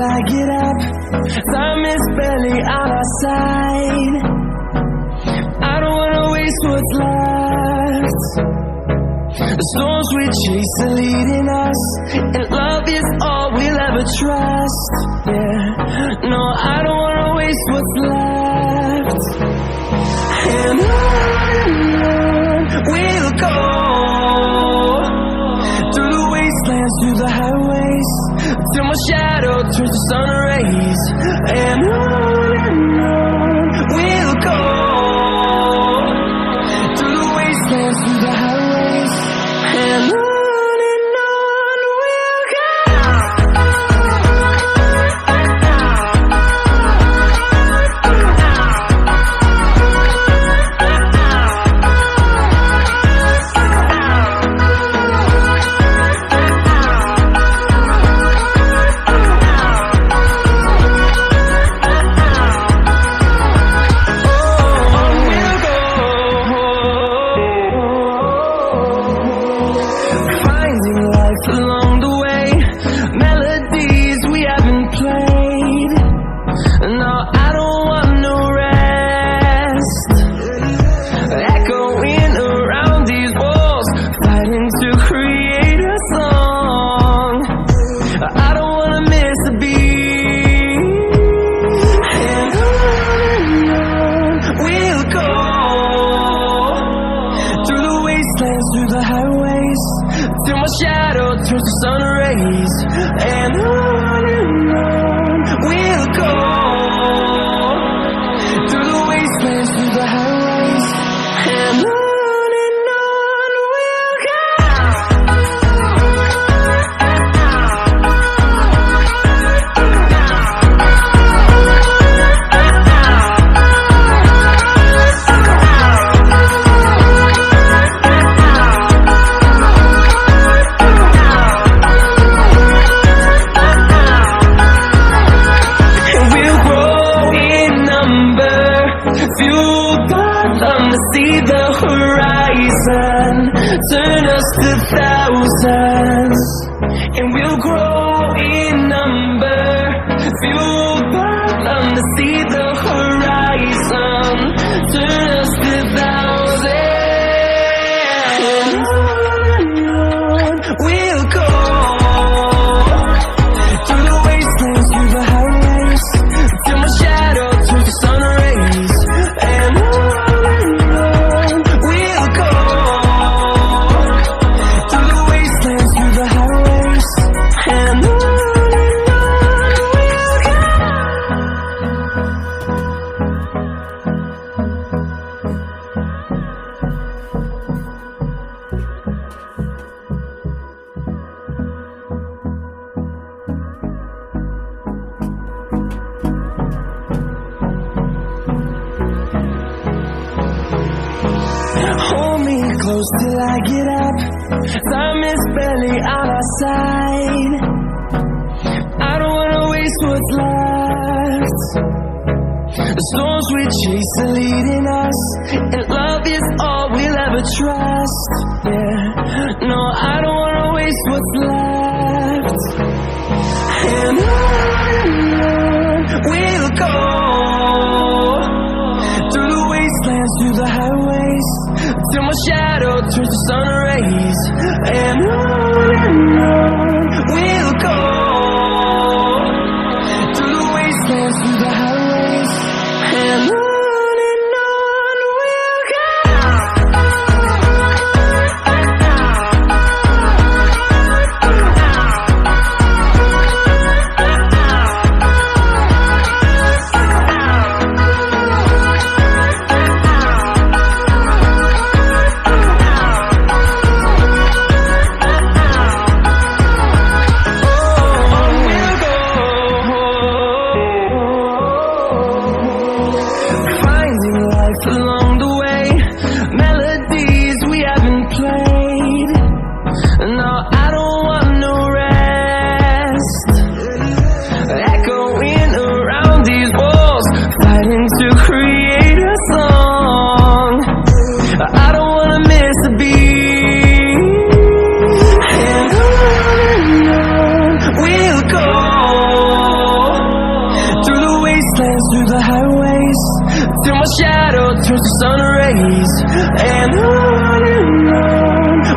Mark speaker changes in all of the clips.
Speaker 1: I get up. Time is barely on our side. I don't wanna waste what's left. The storms we chase are leading us, and love is all we'll ever trust. Yeah, no, I don't wanna waste what's left. And on we'll go, through the wastelands, through the highways, till my shadow turns to sun rays. And on we'll go, through the wastelands, through the highways, and on we'll go. Along the way, melodies we haven't played. No, I don't want no rest. Echoing around these walls, fighting to create a song. I don't wanna miss a beat. And on we'll go, through the wastelands, through the highways, till my shadow turns to sun rays. And on we'll go, through the wastelands, through the highways, and on we'll go. See the horizon, turn us to thousands, and we'll grow in number. Fueled by them to see the horizon, turn us to thousands. And on we'll go, through the wastelands, through the highways, till my shadow turns to sun rays. And hold me close till I get up. Time is barely on our side. I don't wanna waste what's left. The storms we chase are leading us, and love is all we'll ever trust. Yeah, no, I don't wanna waste what's left. And on we'll go, through the wastelands, through the highways, till my shadow turns to sun rays. And on we'll go, through the wastelands, through the highways, and on we'll go. wastelands, through the highways, till my shadow turns to sun rays. And on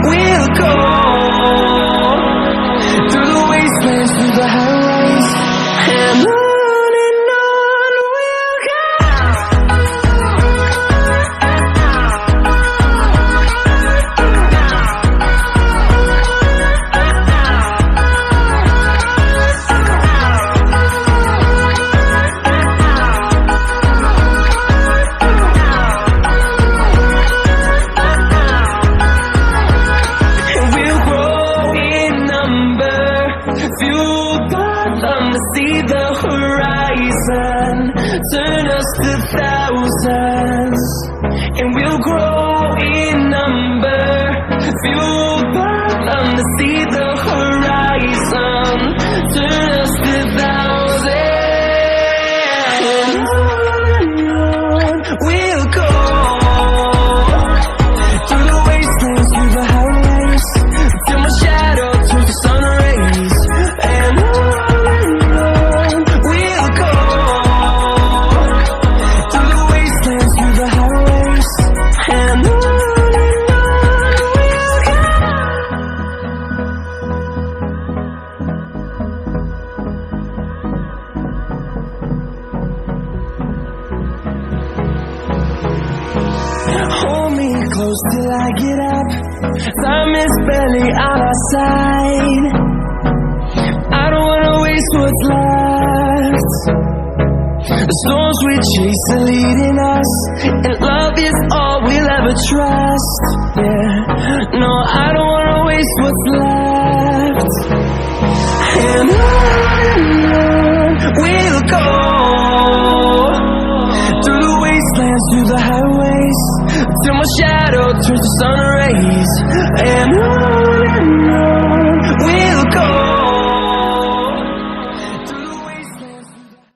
Speaker 1: we'll go, through the wastelands, through the highways, and on we'll go. Fueled by them to see the horizon, turn us to thousands, and we'll grow in number. Fueled by them to see the horizon, turn us to thousands, and on we'll go, through the wastelands, through the highways, till my shadow turns to sun rays. And on we'll go, through the wastelands, through the highways, and on we'll go. Hold me close till I get up. Time is barely on our side. I don't wanna waste what's left. The storms we chase are leading us, and love is all we'll ever trust. Yeah, no, I don't wanna waste what's left. And on we'll go, through the wastelands, through the highways, till my shadow turns to sun rays. And on